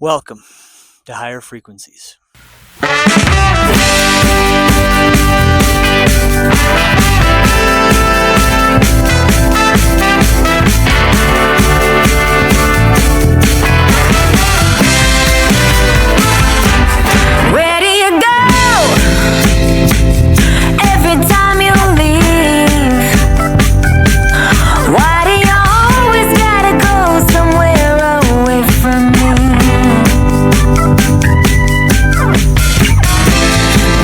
Welcome to Higher Frequencies. Where do you go every time you leave? Why do you always gotta go somewhere away from me?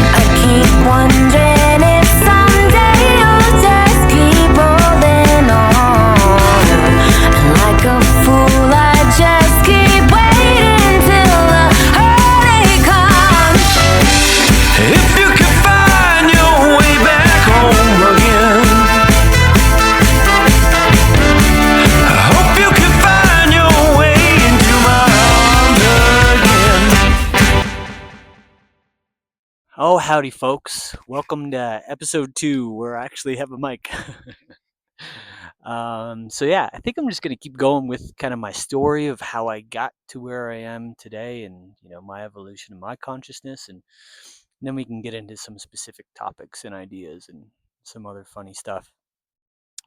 I keep wondering if someday you'll just keep holding on. And like a fool, I just keep waiting till the early comes. If you could find your way back home again, I hope you can find your way into my arms again. Oh, howdy, folks. Welcome to episode 2, where I actually have a mic. I think I'm just going to keep going with kind of my story of how I got to where I am today and, my evolution of my consciousness. And then we can get into some specific topics and ideas and some other funny stuff.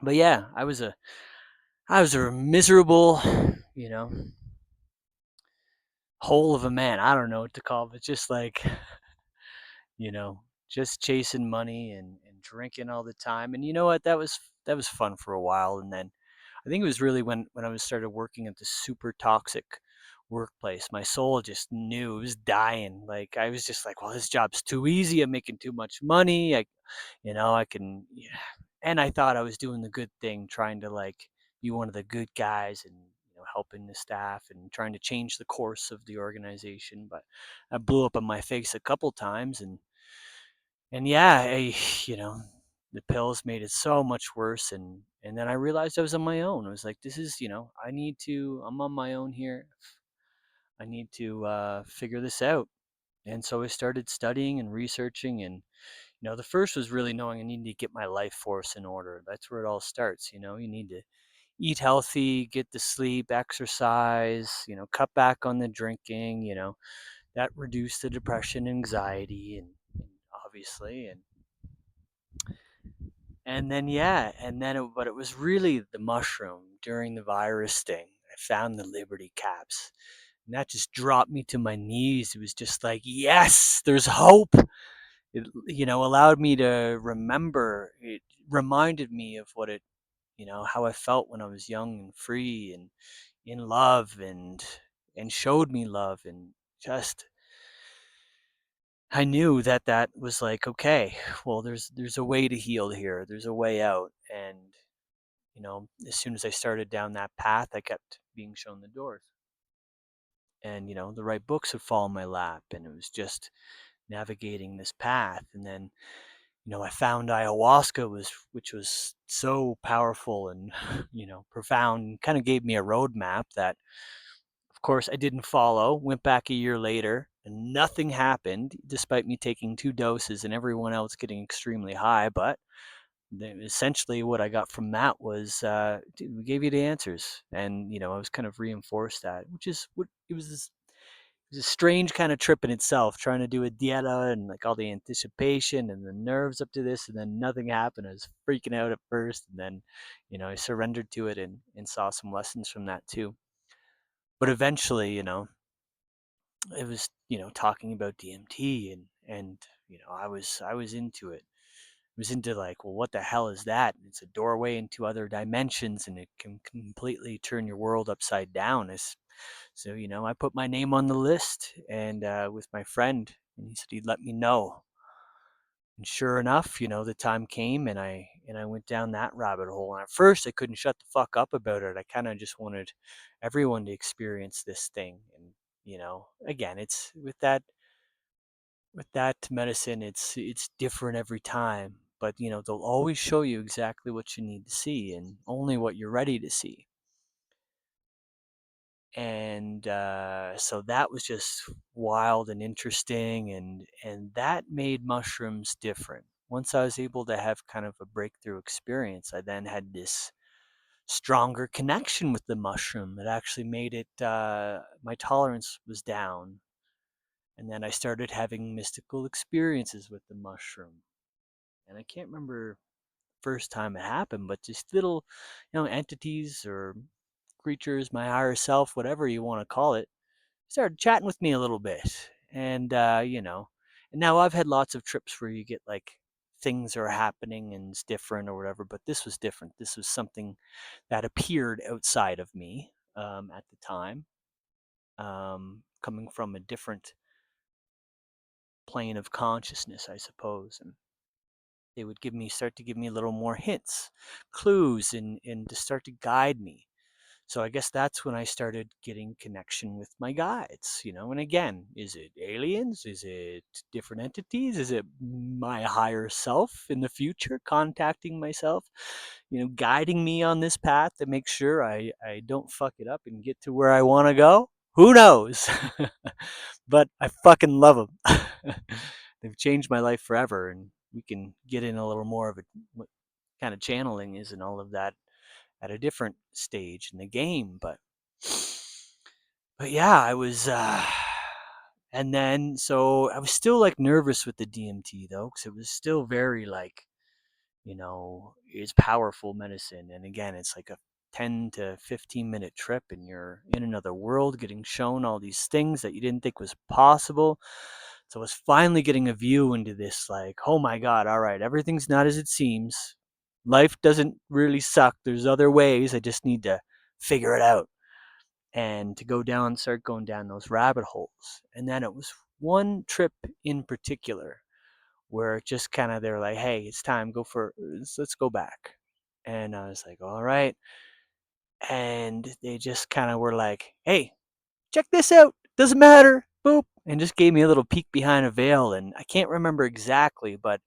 But yeah, I was a miserable, you know, hole of a man. I don't know what to call it. Just like, you know, just chasing money and drinking all the time. And you know what? That was fun for a while. And then I think it was really when I was started working at this super toxic workplace. My soul just knew it was dying. Like I was just like, well, this job's too easy. I'm making too much money. I can, yeah. And I thought I was doing the good thing, trying to like be one of the good guys and helping the staff and trying to change the course of the organization. But I blew up on my face a couple times, and yeah, you know, the pills made it so much worse, and then I realized I was on my own. I was like, this is, I'm on my own here. I need to figure this out. And so I started studying and researching, and the first was really knowing I need to get my life force in order. That's where it all starts. You need to eat healthy, get to sleep, exercise, cut back on the drinking, that reduced the depression, anxiety, and obviously, and then yeah, and then but it was really the mushroom during the virus sting. I found the Liberty caps, and that just dropped me to my knees. It was just like, yes, there's hope. It allowed me to remember. It reminded me of how I felt when I was young and free and in love, and showed me love, and just I knew that was like, okay, well, there's a way to heal here. There's a way out. And as soon as I started down that path, I kept being shown the doors. And the right books would fall in my lap, and it was just navigating this path. And then I found ayahuasca, which was so powerful and profound, kind of gave me a roadmap that, of course, I didn't follow. Went back a year later, and nothing happened, despite me taking 2 doses and everyone else getting extremely high. But essentially, what I got from that was, dude, we gave you the answers, and I was kind of reinforced that, which is what it was. It was a strange kind of trip in itself, trying to do a dieta and like all the anticipation and the nerves up to this, and then nothing happened. I was freaking out at first, and then I surrendered to it and saw some lessons from that too. But eventually, it was talking about DMT, and I was into it. I was into like, well, what the hell is that? It's a doorway into other dimensions, and it can completely turn your world upside down. So I put my name on the list, and with my friend, and he said he'd let me know. And sure enough, the time came, and I went down that rabbit hole. And at first, I couldn't shut the fuck up about it. I kind of just wanted everyone to experience this thing. And again, it's with that medicine, it's different every time. But they'll always show you exactly what you need to see, and only what you're ready to see. And so that was just wild and interesting, and that made mushrooms different. Once I was able to have kind of a breakthrough experience, I then had this stronger connection with the mushroom. It actually made it, my tolerance was down. And then I started having mystical experiences with the mushroom. And I can't remember first time it happened, but just little, entities or creatures, my higher self, whatever you want to call it, started chatting with me a little bit. And, and now I've had lots of trips where you get like things are happening and it's different or whatever, but this was different. This was something that appeared outside of me at the time, coming from a different plane of consciousness, I suppose. And they would start to give me a little more hints, clues, and to start to guide me. So I guess that's when I started getting connection with my guides, and again, is it aliens? Is it different entities? Is it my higher self in the future contacting myself, guiding me on this path to make sure I don't fuck it up and get to where I want to go? Who knows? But I fucking love them. They've changed my life forever, and we can get in a little more of what kind of channeling is and all of that at a different stage in the game. But yeah, I was and then so I was still like nervous with the DMT though, because it was still very like, it's powerful medicine. And again, it's like a 10 to 15-minute trip, and you're in another world getting shown all these things that you didn't think was possible. So I was finally getting a view into this, like, oh my God, all right, everything's not as it seems. Life doesn't really suck. There's other ways. I just need to figure it out and to start going down those rabbit holes. And then it was one trip in particular where it just kind of, they're like, hey, it's time, let's go back. And I was like, all right. And they just kind of were like, hey, check this out. Doesn't matter. Boop. And just gave me a little peek behind a veil. And I can't remember exactly, but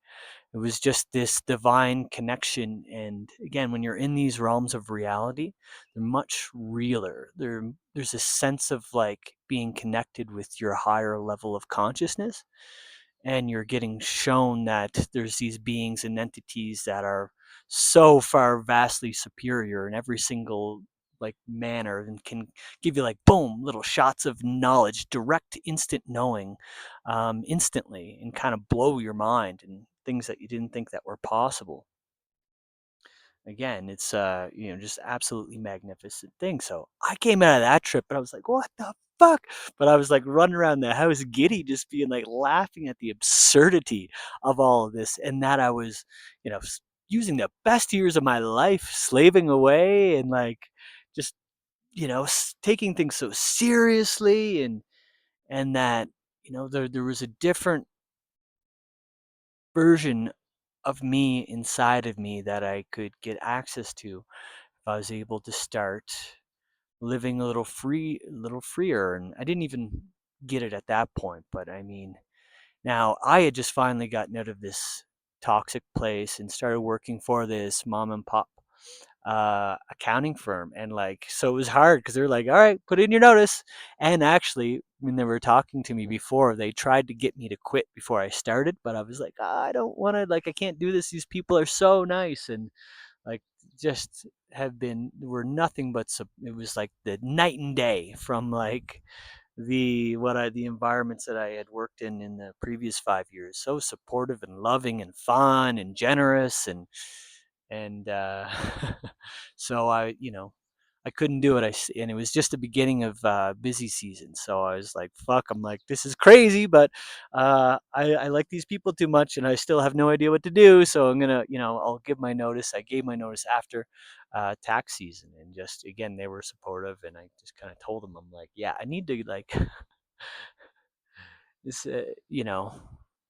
it was just this divine connection. And again, when you're in these realms of reality, they're much realer. There's a sense of like being connected with your higher level of consciousness, and you're getting shown that there's these beings and entities that are so far vastly superior in every single like manner, and can give you like boom little shots of knowledge, direct instant knowing, instantly, and kind of blow your mind and things that you didn't think that were possible. Again, it's just absolutely magnificent thing. So I came out of that trip and I was like, what the fuck? But I was like running around the house giddy, just being like laughing at the absurdity of all of this, and that I was, using the best years of my life slaving away and like just, taking things so seriously, and that, there was a different version of me inside of me that I could get access to if I was able to start living a little freer. And I didn't even get it at that point, but I mean, now I had just finally gotten out of this toxic place and started working for this mom and pop accounting firm. And like, so it was hard because they're like, all right, put in your notice. And actually, when they were talking to me before, they tried to get me to quit before I started, but I was like, I don't want to, like, I can't do this. These people are so nice. And like, just were nothing but it was like the night and day from like the environments that I had worked in the previous 5 years. So supportive and loving and fun and generous, and so I couldn't do it. And it was just the beginning of busy season, so I was like, "Fuck!" I'm like, "This is crazy," but I like these people too much, and I still have no idea what to do. So I'm gonna, I'll give my notice. I gave my notice after tax season, and just again, they were supportive, and I just kind of told them, I'm like, "Yeah, I need to like this."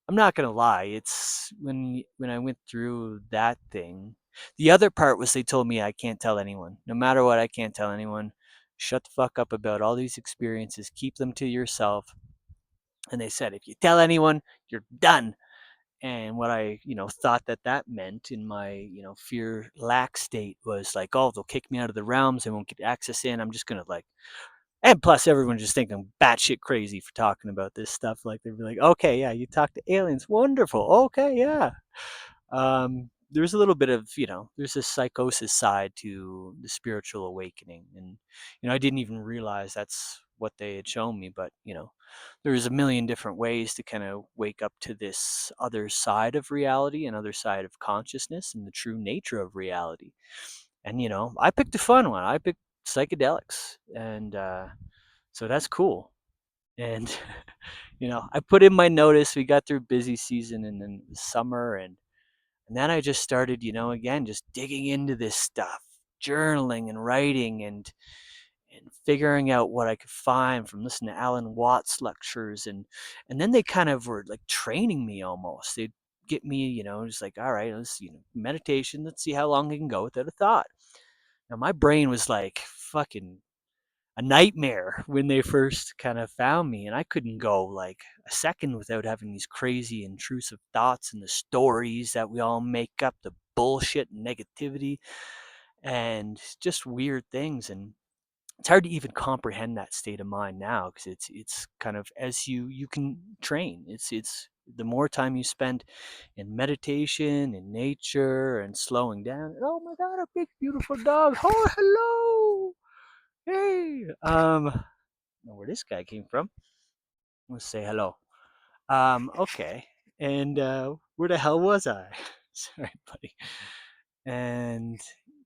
I'm not gonna lie. It's when I went through that thing. The other part was they told me I can't tell anyone. No matter what, I can't tell anyone. Shut the fuck up about all these experiences. Keep them to yourself. And they said if you tell anyone, you're done. And what I, thought that meant in my, fear lack state was like, oh, they'll kick me out of the realms. I won't get access in. I'm just gonna like, and plus, everyone just think I'm batshit crazy for talking about this stuff. Like they'd be like, "Okay, yeah, you talk to aliens, wonderful. Okay, yeah." there's a little bit of, there's a psychosis side to the spiritual awakening. And, I didn't even realize that's what they had shown me. But, there's a million different ways to kind of wake up to this other side of reality and other side of consciousness and the true nature of reality. And, I picked a fun one. I picked psychedelics. And so that's cool. And, I put in my notice. We got through busy season and then summer. And then I just started, again, just digging into this stuff, journaling and writing and figuring out what I could find from listening to Alan Watts lectures. And then they kind of were like training me almost. They'd get me, just like, all right, let's, meditation, let's see how long I can go without a thought. Now my brain was like fucking a nightmare when they first kind of found me, and I couldn't go like a second without having these crazy intrusive thoughts and the stories that we all make up, the bullshit and negativity and just weird things. And it's hard to even comprehend that state of mind now, because it's kind of, as you can train, it's the more time you spend in meditation, in nature, and slowing down. And oh my god, a big beautiful dog, oh hello, hey, know where this guy came from. Let's say hello. Okay. And where the hell was I? Sorry, buddy. And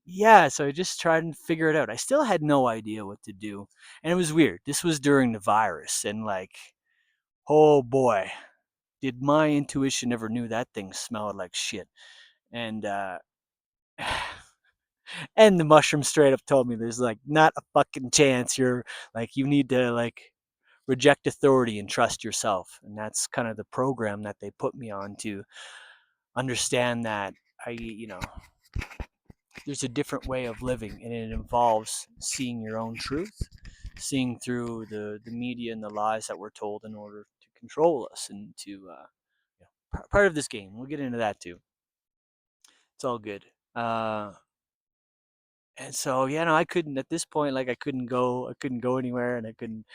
yeah, so I just tried and figure it out. I still had no idea what to do. And it was weird. This was during the virus. And like, oh boy, did my intuition ever knew that thing smelled like shit. And, and the mushroom straight up told me there's like not a fucking chance you're like, you need to like reject authority and trust yourself. And that's kind of the program that they put me on, to understand that there's a different way of living, and it involves seeing your own truth, seeing through the media and the lies that we're told in order to control us and to part of this game. We'll get into that too. It's all good. And so I couldn't at this point, like, I couldn't go anywhere, and I couldn't.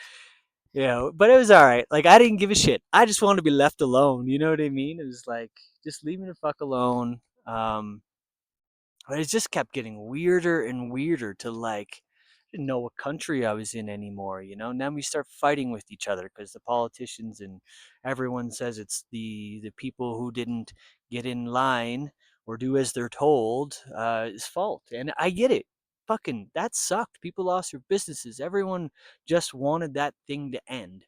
But it was all right. Like, I didn't give a shit. I just wanted to be left alone. You know what I mean? It was like, just leave me the fuck alone. But it just kept getting weirder and weirder to like, I didn't know what country I was in anymore. And then we start fighting with each other because the politicians and everyone says it's the people who didn't get in line or do as they're told is fault. And I get it. Fucking that sucked. People lost their businesses. Everyone just wanted that thing to end.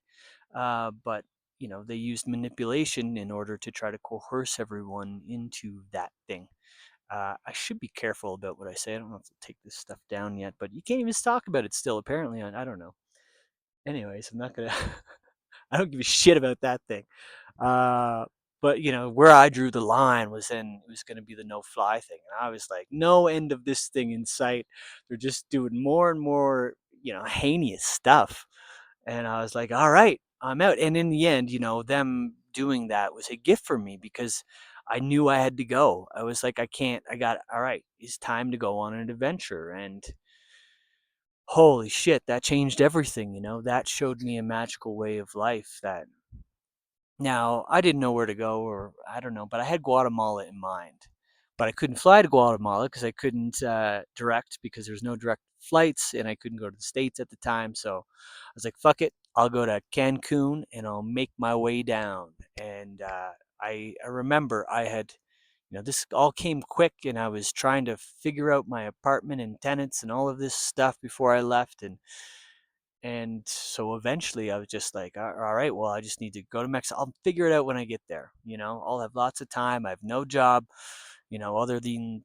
But they used manipulation in order to try to coerce everyone into that thing. I should be careful about what I say. I don't have to take this stuff down yet, but you can't even talk about it still. Apparently, I don't know. Anyways, I'm not gonna. I don't give a shit about that thing. Uh, but where I drew the line was in, it was going to be the no-fly thing, and I was like, no end of this thing in sight. They're just doing more and more, heinous stuff, and I was like, all right, I'm out. And in the end, them doing that was a gift for me, because I knew I had to go. I was like, I can't. I got all right. It's time to go on an adventure, and holy shit, that changed everything. That showed me a magical way of life. That now, I didn't know where to go, or I don't know, but I had Guatemala in mind. But I couldn't fly to Guatemala because I couldn't direct, because there's no direct flights, and I couldn't go to the States at the time. So I was like, fuck it, I'll go to Cancun and I'll make my way down. And I remember I had, this all came quick, and I was trying to figure out my apartment and tenants and all of this stuff before I left. And so eventually I was just like, all right, well, I just need to go to Mexico. I'll figure it out when I get there. I'll have lots of time. I have no job, other than,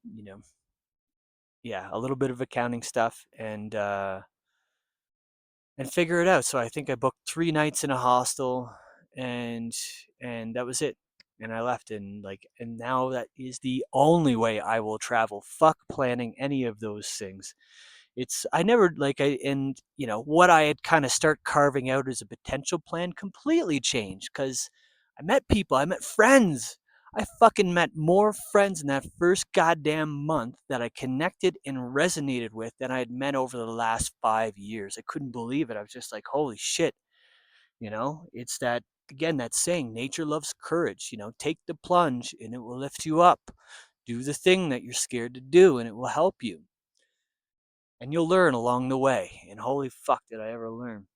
yeah, a little bit of accounting stuff, and figure it out. So I think I booked 3 nights in a hostel, and that was it. And I left, and now that is the only way I will travel. Fuck planning any of those things. It's I never like I and what I had kind of start carving out as a potential plan completely changed, because I met people, I met friends. I fucking met more friends in that first goddamn month that I connected and resonated with than I had met over the last 5 years. I couldn't believe it. I was just like, holy shit. It's that, again, that saying, nature loves courage. Take the plunge and it will lift you up. Do the thing that you're scared to do, and it will help you. And you'll learn along the way. And holy fuck, did I ever learn.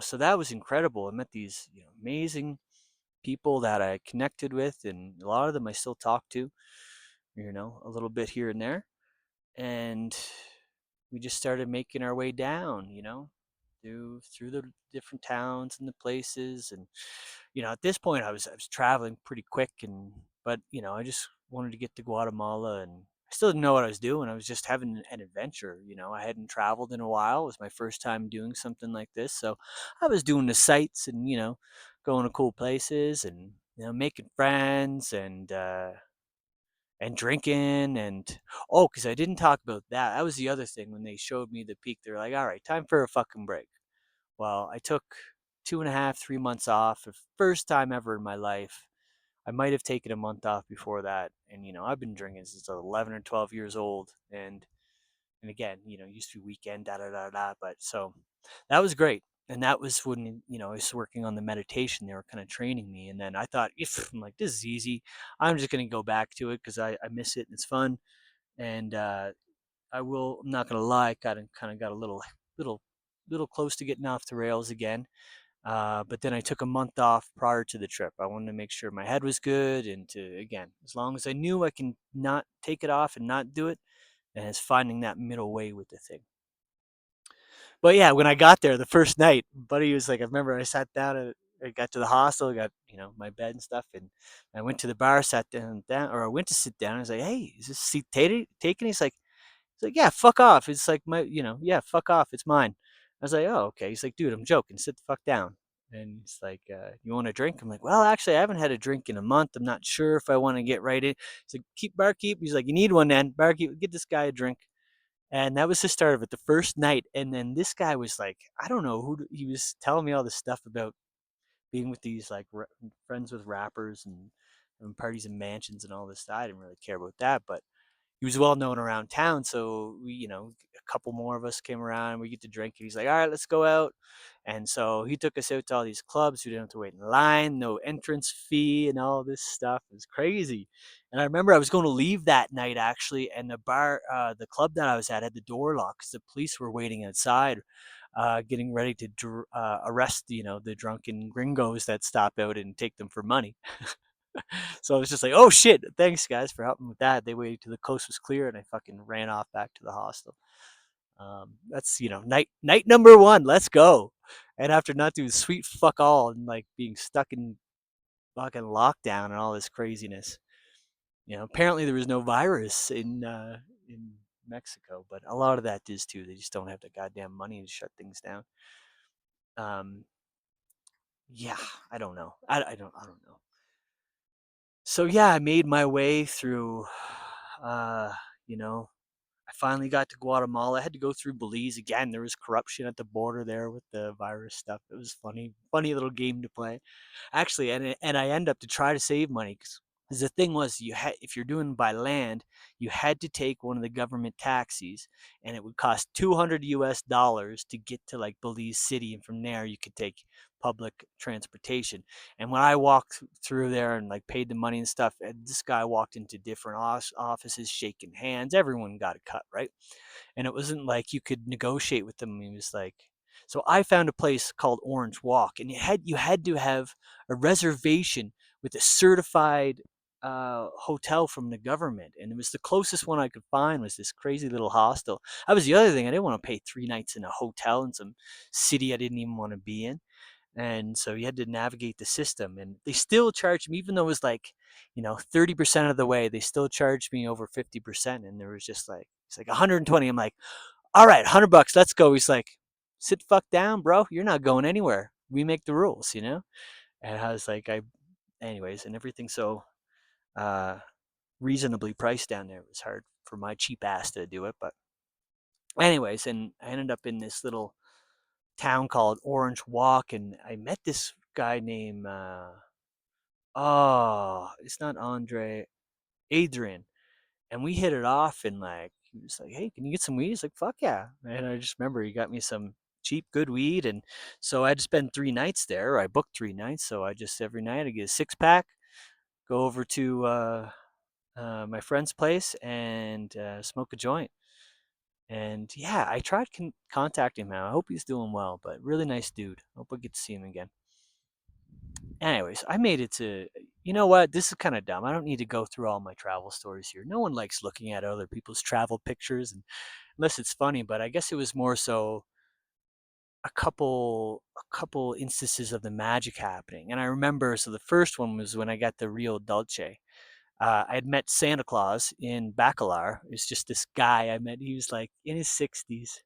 So that was incredible. I met these amazing people that I connected with, and a lot of them I still talk to, a little bit here and there. And we just started making our way down, through the different towns and the places. And at this point I was traveling pretty quick, but I just wanted to get to Guatemala, and I still didn't know what I was doing. I was just having an adventure. I hadn't traveled in a while. It was my first time doing something like this, so I was doing the sights and going to cool places, and making friends, and drinking. And oh, because I didn't talk about that. That was the other thing. When they showed me the peak, they're like, all right, time for a fucking break. Well, I took 2.5, 3 months off. The first time ever in my life. I might have taken a month off before that. And I've been drinking since I was 11 or 12 years old. And again, used to be weekend, da da da da. But so that was great. And that was when I was working on the meditation. They were kind of training me, and then I thought, if I'm like, this is easy, I'm just gonna go back to it because I miss it and it's fun. And I'm not gonna lie, kind of got a little little close to getting off the rails again. But then I took a month off prior to the trip. I wanted to make sure my head was good, and to again, as long as I knew I can not take it off and not do it, and it's finding that middle way with the thing. But yeah, when I got there the first night, buddy was like, I remember I sat down and I got to the hostel, got my bed and stuff, and I went to the bar, sat down, or I went to sit down. I was like, hey, is this seat taken? He's like, yeah, fuck off. It's like yeah, fuck off. It's mine. I was like, oh, okay. He's like, dude, I'm joking. Sit the fuck down. And he's like, you want a drink? I'm like, well, actually, I haven't had a drink in a month. I'm not sure if I want to get right in. He's like, barkeep. He's like, you need one then. Barkeep, get this guy a drink. And that was the start of it, the first night. And then this guy was like, I don't know he was telling me all this stuff about being with these like friends with rappers, and parties and mansions and all this. I didn't really care about that, but he was well known around town. So we, a couple more of us came around. We get to drink, and he's like, "All right, let's go out." And so he took us out to all these clubs. We didn't have to wait in line, no entrance fee, and all this stuff. It was crazy. And I remember I was going to leave that night actually, and the club that I was at had the door locked because the police were waiting outside, getting ready to arrest, the drunken gringos that stop out and take them for money. So I was just like, oh shit, thanks guys for helping with that. They waited till the coast was clear, and I fucking ran off back to the hostel. That's night number one. Let's go. And after not doing sweet fuck all and like being stuck in fucking lockdown and all this craziness, apparently there was no virus in Mexico, but a lot of that is too. They just don't have the goddamn money to shut things down. Um, yeah, I don't know. I don't know. So yeah, I made my way through. Uh, you know, I finally got to Guatemala. I had to go through Belize again. There was corruption at the border there with the virus stuff. It was funny little game to play, actually. And I end up to try to save money because the thing was, if you're doing by land, you had to take one of the government taxis, and it would cost $200 to get to like Belize City, and from there you could take public transportation. And when I walked through there and like paid the money and stuff, and this guy walked into different offices, shaking hands. Everyone got a cut, right? And it wasn't like you could negotiate with them. He was like, so I found a place called Orange Walk, and you had to have a reservation with a certified hotel from the government, and it was the closest one I could find was this crazy little hostel. That was the other thing. I didn't want to pay 3 nights in a hotel in some city I didn't even want to be in. And so you had to navigate the system, and they still charged me, even though it was like 30% of the way. They still charged me over 50%, and there was just like it's like 120. I'm like, all right, $100, let's go. He's like, sit fuck down, bro, you're not going anywhere, we make the rules. And I was like, anyways, and everything so uh reasonably priced down there. It was hard for my cheap ass to do it, but anyways, and I ended up in this little town called Orange Walk, and I met this guy named oh, it's not Andre, Adrian, and we hit it off. And like he was like, "Hey, can you get some weed?" He's like, "Fuck yeah!" And I just remember he got me some cheap, good weed, and so I had to spend 3 nights there. I booked 3 nights, so I just every night I get a 6 pack, go over to my friend's place and smoke a joint. And yeah, I tried contacting him. I hope he's doing well, but really nice dude. Hope I get to see him again. Anyways, I made it to. You know what? This is kind of dumb. I don't need to go through all my travel stories here. No one likes looking at other people's travel pictures, and unless it's funny. But I guess it was more so a couple instances of the magic happening. And I remember, so the first one was when I got the Rio Dulce. I had met Santa Claus in Bacalar. It was just this guy I met. He was like in his 60s.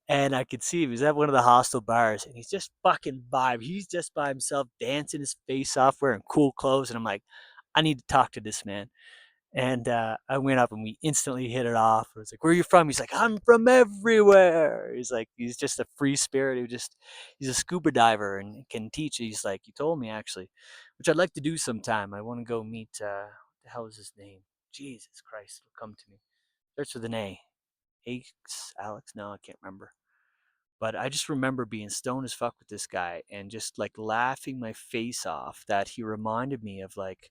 And I could see him. He was at one of the hostel bars and he's just fucking vibe. He's just by himself, dancing his face off, wearing cool clothes. And I'm like, I need to talk to this man. And I went up and we instantly hit it off. I was like, "Where are you from?" He's like, "I'm from everywhere." He's like, he's just a free spirit who just, he's a scuba diver and can teach. He's like, he told me actually, which I'd like to do sometime. I want to go meet, what the hell is his name? Jesus Christ, it'll come to me. Starts with an A. Alex? No, I can't remember. But I just remember being stoned as fuck with this guy and just like laughing my face off that he reminded me of like,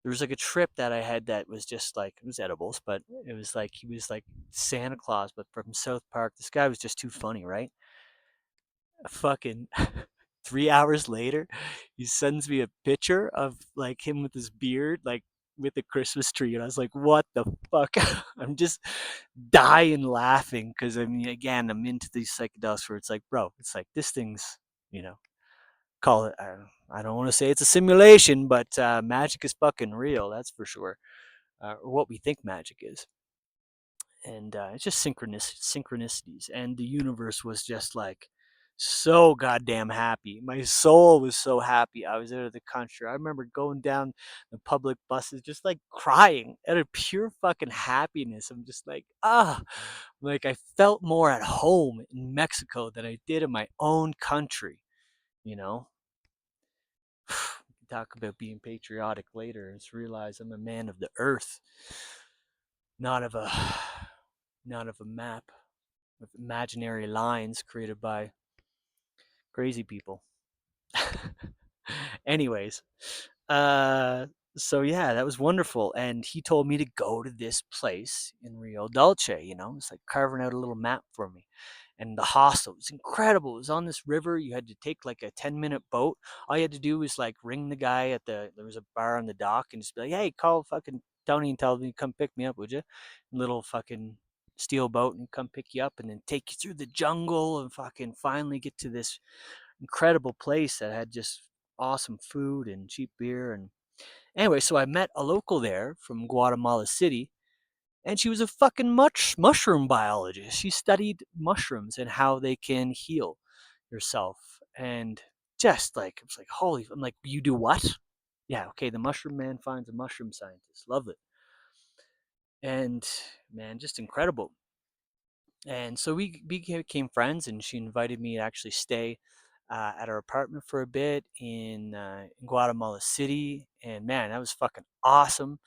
there was like a trip that I had that was just like, it was edibles, but it was like he was like Santa Claus, but from South Park. This guy was just too funny, right? Fucking 3 hours later, he sends me a picture of like him with his beard, like with the Christmas tree, and I was like, "What the fuck?" I'm just dying laughing because I mean, again, I'm into these psychedelics where it's like, bro, it's like this thing's, you know, call it. I don't want to say it's a simulation, but magic is fucking real. That's for sure, or what we think magic is. And it's just synchronicities, and the universe was just like so goddamn happy. My soul was so happy. I was out of the country. I remember going down the public buses just like crying out of pure fucking happiness. I'm just like, like I felt more at home in Mexico than I did in my own country, you know. Talk about being patriotic later and just realize I'm a man of the earth, not of a not of a map with imaginary lines created by crazy people. Anyways, uh, so yeah, that was wonderful. And he told me to go to this place in Rio Dulce. It's like carving out a little map for me. And the hostel was incredible. It was on this river. You had to take like a 10-minute boat. All you had to do was like ring the guy there was a bar on the dock and just be like, "Hey, call fucking Tony and tell him to come pick me up, would you?" Little fucking steel boat and come pick you up and then take you through the jungle and fucking finally get to this incredible place that had just awesome food and cheap beer. And anyway, so I met a local there from Guatemala City, and she was a fucking mushroom biologist. She studied mushrooms and how they can heal yourself. And just like, it was like, holy, I'm like, you do what? Yeah, okay, the mushroom man finds a mushroom scientist. Love it. And man, just incredible. And so we became friends, and she invited me to actually stay at her apartment for a bit in Guatemala City. And man, that was fucking awesome.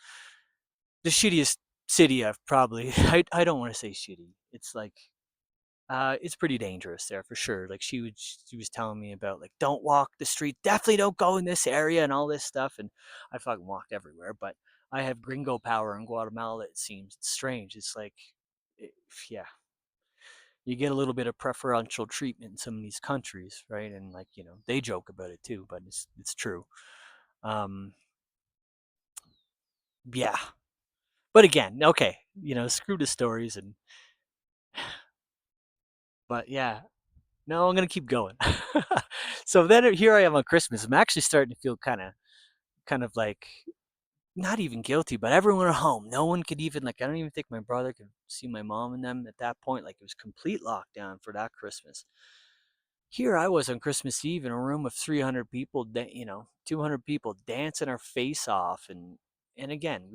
The shittiest city I've probably, I don't want to say shitty. It's like, it's pretty dangerous there for sure. Like she was telling me about like, don't walk the street, definitely don't go in this area and all this stuff. And I fucking walked everywhere, but I have gringo power in Guatemala. It seems it's strange. It's like, it, yeah, you get a little bit of preferential treatment in some of these countries, right? And like, they joke about it too, but it's true. Um, yeah. But again, okay, screw the stories and but yeah. No, I'm gonna keep going. So then here I am on Christmas. I'm actually starting to feel kind of like not even guilty, but everyone at home. No one could even like I don't even think my brother could see my mom and them at that point. Like it was complete lockdown for that Christmas. Here I was on Christmas Eve in a room of 300 people, 200 people dancing our face off, and again,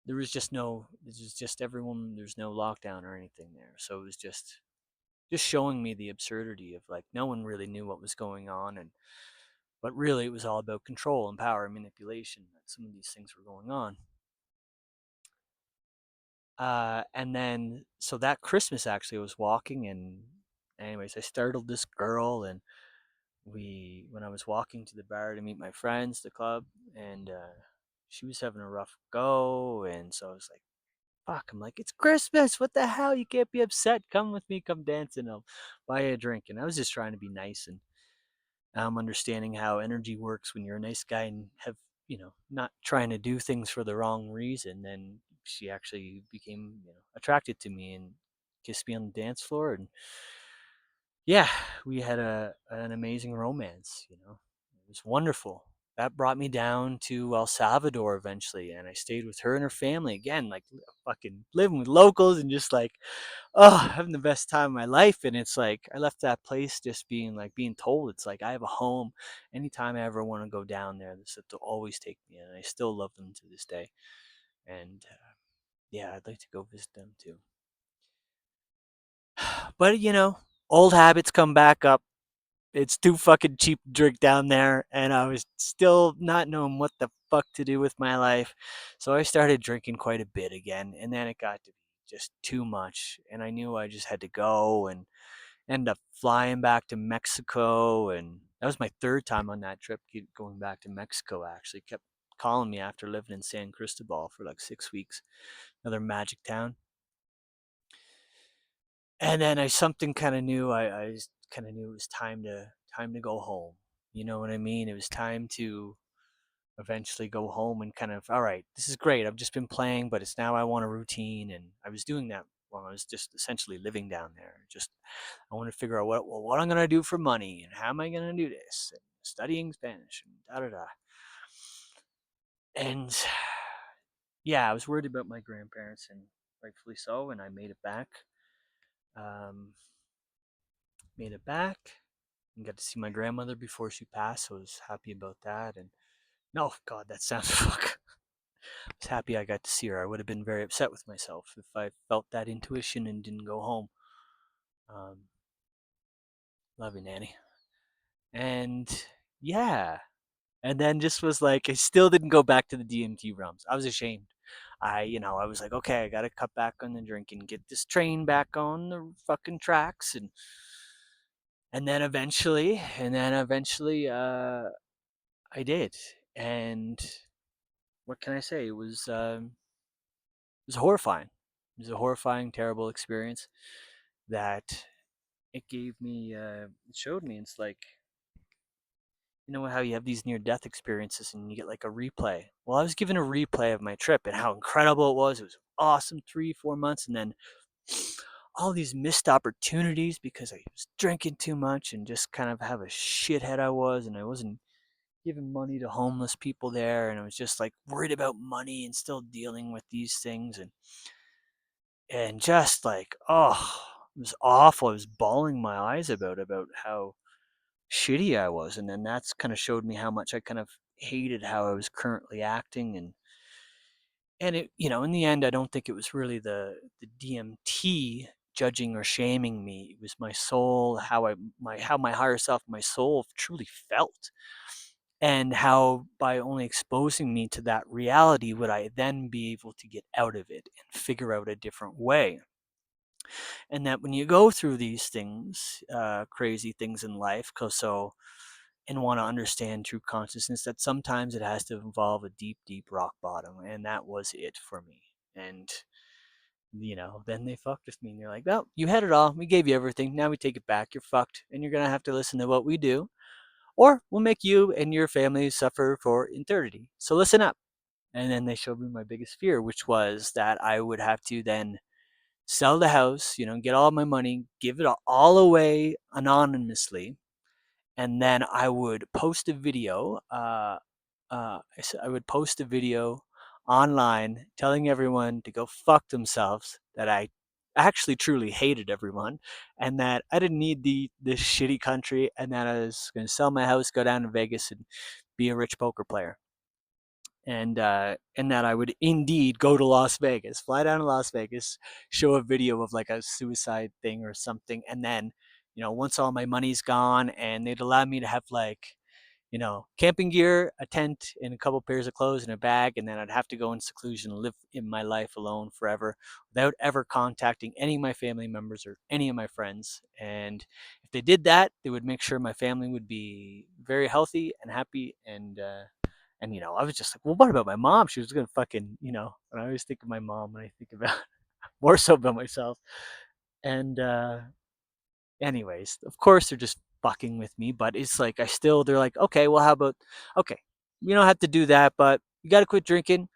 this was just everyone. There's no lockdown or anything there, so it was just showing me the absurdity of like no one really knew what was going on, and but really it was all about control and power and manipulation that some of these things were going on. And then so that Christmas actually I was walking and anyways I startled this girl and when I was walking to the bar to meet my friends, the club, and she was having a rough go, and so I was like, fuck. I'm like, it's Christmas. What the hell? You can't be upset. Come with me. Come dance, and I'll buy you a drink. And I was just trying to be nice, and understanding how energy works when you're a nice guy and have, not trying to do things for the wrong reason. And she actually became, attracted to me and kissed me on the dance floor. And yeah, we had an amazing romance. It was wonderful. That brought me down to El Salvador eventually, and I stayed with her and her family again, like fucking living with locals and just like, oh, having the best time of my life. And it's like I left that place just being told it's like I have a home. Anytime I ever want to go down there, they'll always take me, and I still love them to this day. And yeah, I'd like to go visit them too. But old habits come back up. It's too fucking cheap to drink down there, and I was still not knowing what the fuck to do with my life. So I started drinking quite a bit again, and then it got to be just too much, and I knew I just had to go and end up flying back to Mexico. And that was my third time on that trip, going back to Mexico. Actually, kept calling me after living in San Cristobal for like 6 weeks, another magic town. And then I something kind of knew I kind of knew it was time to go home. You know what I mean? It was time to eventually go home and kind of, all right, this is great. I've just been playing, but it's now I want a routine, and I was doing that while I was just essentially living down there. Just I want to figure out what I'm gonna do for money and how am I gonna do this, and studying Spanish and da da da. And yeah, I was worried about my grandparents, and rightfully so. And I made it back. Um, Made it back and got to see my grandmother before she passed. So I was happy about that. And no, God, that sounds fuck. I was happy I got to see her. I would have been very upset with myself if I felt that intuition and didn't go home. Um, Love you, Nanny. And yeah, and then just was like, I still didn't go back to the DMT realms. I was ashamed. I was like, okay, I got to cut back on the drinking, get this train back on the fucking tracks, and then eventually, I did. And what can I say? It was horrifying. It was a horrifying, terrible experience that it gave me. It showed me. It's like, how you have these near death experiences and you get like a replay. Well, I was given a replay of my trip and how incredible it was. It was awesome, 3 4 months, and then all these missed opportunities because I was drinking too much and just kind of have a shithead I was, and I wasn't giving money to homeless people there, and I was just like worried about money and still dealing with these things, and just like, oh, it was awful. I was bawling my eyes about how shitty I was, and then that's kind of showed me how much I kind of hated how I was currently acting. And it, in the end, I don't think it was really the DMT judging or shaming me. It was my soul, how my higher self, my soul truly felt, and how by only exposing me to that reality would I then be able to get out of it and figure out a different way. And that when you go through these things, crazy things in life, and want to understand true consciousness, that sometimes it has to involve a deep, deep rock bottom, and that was it for me. And then they fucked with me, and they're like, "Well, you had it all. We gave you everything. Now we take it back. You're fucked, and you're gonna have to listen to what we do, or we'll make you and your family suffer for eternity. So listen up." And then they showed me my biggest fear, which was that I would have to then sell the house, get all my money, give it all away anonymously, and then I would post a video. I would post a video online telling everyone to go fuck themselves. That I actually truly hated everyone, and that I didn't need this shitty country, and that I was going to sell my house, go down to Vegas, and be a rich poker player. And that I would indeed go to Las Vegas, fly down to Las Vegas, show a video of like a suicide thing or something, and then once all my money's gone, and they'd allow me to have like camping gear, a tent, and a couple pairs of clothes in a bag, and then I'd have to go in seclusion and live in my life alone forever without ever contacting any of my family members or any of my friends. And if they did that, they would make sure my family would be very healthy and happy, And I was just like, well, what about my mom? She was gonna fucking, and I always think of my mom when I think about more so about myself. And anyways, of course they're just fucking with me, but it's like they're like, okay, well, how about, okay, you don't have to do that, but you got to quit drinking,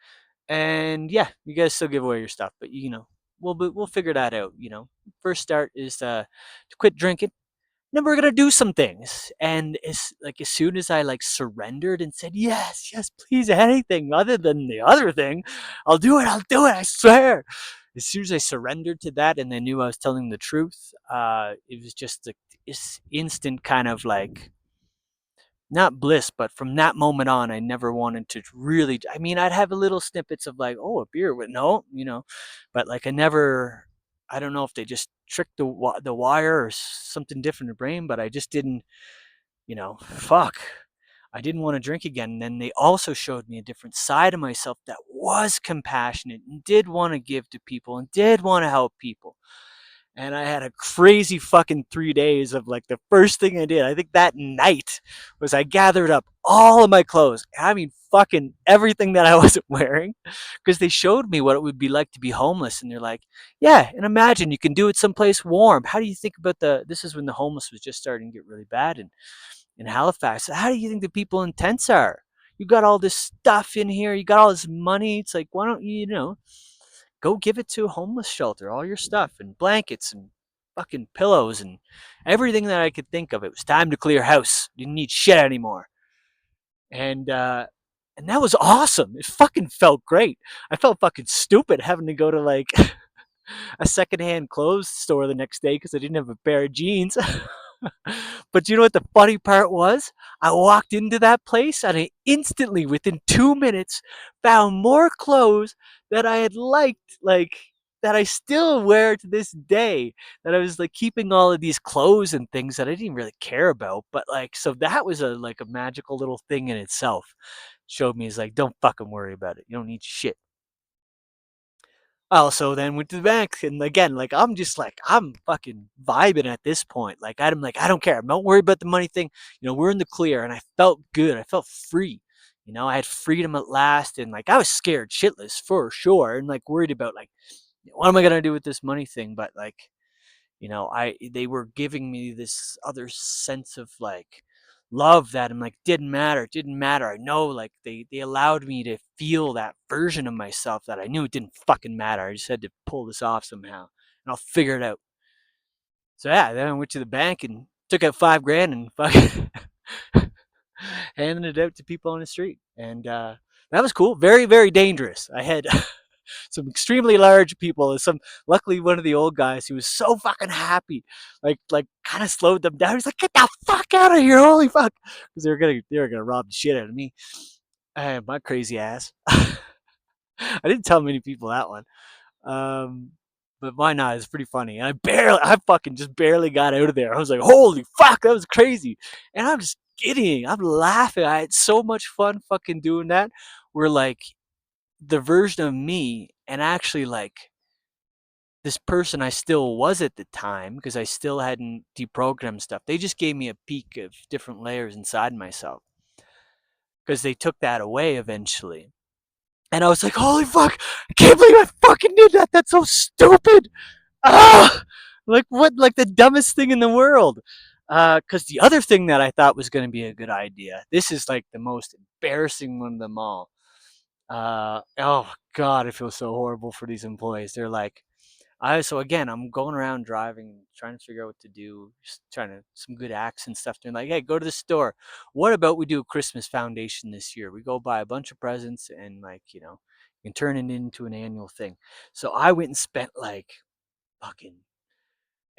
and yeah, you guys still give away your stuff, but we'll figure that out. First start is to quit drinking. Then we're gonna do some things, and it's like as soon as I like surrendered and said yes, yes, please, anything other than the other thing, I'll do it, I swear. As soon as I surrendered to that, and they knew I was telling the truth, it was just this instant kind of like not bliss, but from that moment on, I never wanted to really. I mean, I'd have a little snippets of like, oh, a beer with no, but like I never. I don't know if they just tricked the wire or something different in the brain, but I just didn't. Fuck. I didn't want to drink again. And then they also showed me a different side of myself that was compassionate and did want to give to people and did want to help people. And I had a crazy fucking 3 days of like the first thing I did. I think that night was I gathered up all of my clothes. I mean, fucking everything that I wasn't wearing, because they showed me what it would be like to be homeless. And they're like, yeah, and imagine you can do it someplace warm. How do you think about this is when the homeless was just starting to get really bad in Halifax. How do you think the people in tents are? You got all this stuff in here. You got all this money. It's like, why don't go give it to a homeless shelter, all your stuff and blankets and fucking pillows and everything that I could think of. It was time to clear house. Didn't need shit anymore. And and that was awesome. It fucking felt great. I felt fucking stupid having to go to like a secondhand clothes store the next day because I didn't have a pair of jeans. But you know what the funny part was? I walked into that place and I instantly, within 2 minutes, found more clothes that I had liked, like that I still wear to this day. That I was like keeping all of these clothes and things that I didn't really care about. But like, so that was a magical little thing in itself. Showed me is like, don't fucking worry about it. You don't need shit. I also then went to the bank, and again, like I'm just like I'm fucking vibing at this point. Like I'm like I don't care. Don't worry about the money thing. We're in the clear, and I felt good. I felt free. I had freedom at last, and like I was scared shitless for sure, and like worried about like what am I gonna do with this money thing. But like I they were giving me this other sense of like love that I'm like it didn't matter. I know like they allowed me to feel that version of myself that I knew it didn't fucking matter. I just had to pull this off somehow, and I'll figure it out. So yeah, then I went to the bank and took out 5 grand and fucking handed it out to people on the street, and that was cool. Very very dangerous. I had some extremely large people and some luckily one of the old guys who was so fucking happy, like kind of slowed them down. He's like, get the fuck out of here, holy fuck, because they were gonna rob the shit out of me and my crazy ass. I didn't tell many people that one. um but why not? It's pretty funny. And I fucking just barely got out of there. I was like, holy fuck, that was crazy. And I'm just kidding, I'm laughing. I had so much fun fucking doing that. We're like the version of me, and actually like this person I still was at the time because I still hadn't deprogrammed stuff. They just gave me a peek of different layers inside myself because they took that away eventually. And I was like, holy fuck, I can't believe I fucking did that. That's so stupid. Ah! Like, what? Like, the dumbest thing in the world. Because the other thing that I thought was going to be a good idea, this is like the most embarrassing one of them all. Oh, God, I feel so horrible for these employees. They're like, so again, I'm going around driving, trying to figure out what to do, just trying to some good acts and stuff. They're like, hey, go to the store. What about we do a Christmas foundation this year? We go buy a bunch of presents and like, you can turn it into an annual thing. So I went and spent like fucking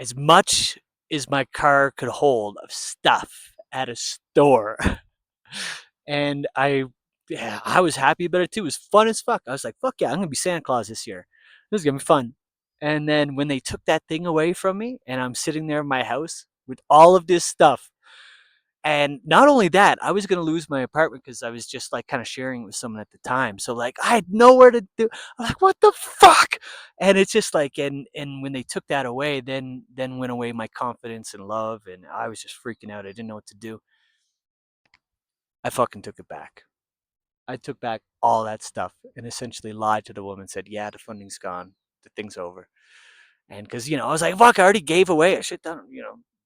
as much as my car could hold of stuff at a store. And yeah, I was happy about it too. It was fun as fuck. I was like, fuck yeah, I'm gonna be Santa Claus this year. This is gonna be fun. And then when they took that thing away from me, and I'm sitting there in my house with all of this stuff, and not only that, I was gonna lose my apartment because I was just like kind of sharing it with someone at the time. So like I had nowhere to do. I'm like, what the fuck? And it's just like, and when they took that away, then went away my confidence and love, and I was just freaking out. I didn't know what to do. I fucking took it back. I took back all that stuff and essentially lied to the woman. Said, "Yeah, the funding's gone. The thing's over." And because I was like, "Fuck, I already gave away a shit ton,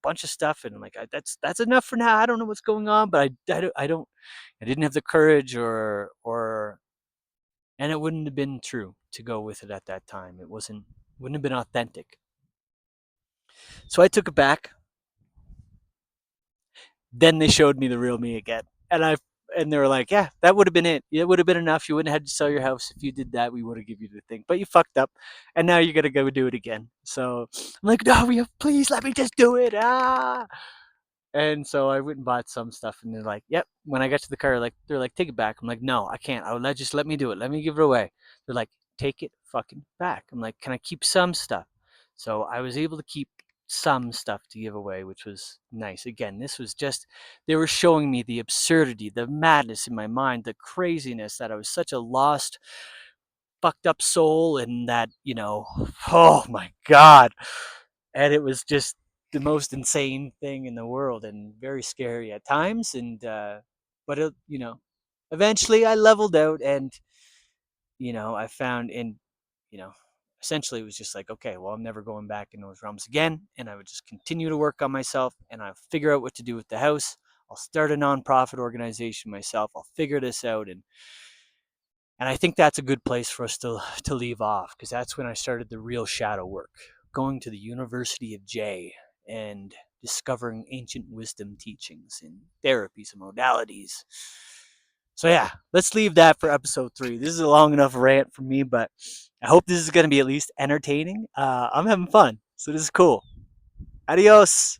bunch of stuff," and like, that's enough for now. I don't know what's going on, but I didn't have the courage, and it wouldn't have been true to go with it at that time. Wouldn't have been authentic. So I took it back. Then they showed me the real me again, and they were like, "Yeah, that would have been it. It would have been enough. You wouldn't have had to sell your house if you did that. We would have given you the thing, but you fucked up, and now you're gonna go do it again." So I'm like, "No, please let me just do it." And so I went and bought some stuff, and they're like, "Yep." When I got to the car, they're like, "Take it back." I'm like, "No, I can't. Just let me do it. Let me give it away." They're like, "Take it fucking back." I'm like, "Can I keep some stuff?" So I was able to keep some stuff to give away, which was nice. Again, this was just they were showing me the absurdity, the madness in my mind, the craziness that I was such a lost, fucked up soul, and that oh my god, and it was just the most insane thing in the world and very scary at times. And but eventually I leveled out, and I found in you know essentially it was just like, okay, well, I'm never going back in those realms again, and I would just continue to work on myself, and I'll figure out what to do with the house. I'll start a nonprofit organization myself. I'll figure this out. And I think that's a good place for us to leave off, because that's when I started the real shadow work, going to the University of J and discovering ancient wisdom teachings and therapies and modalities. So yeah, let's leave that for episode 3. This is a long enough rant for me, but I hope this is going to be at least entertaining. I'm having fun, so this is cool. Adios.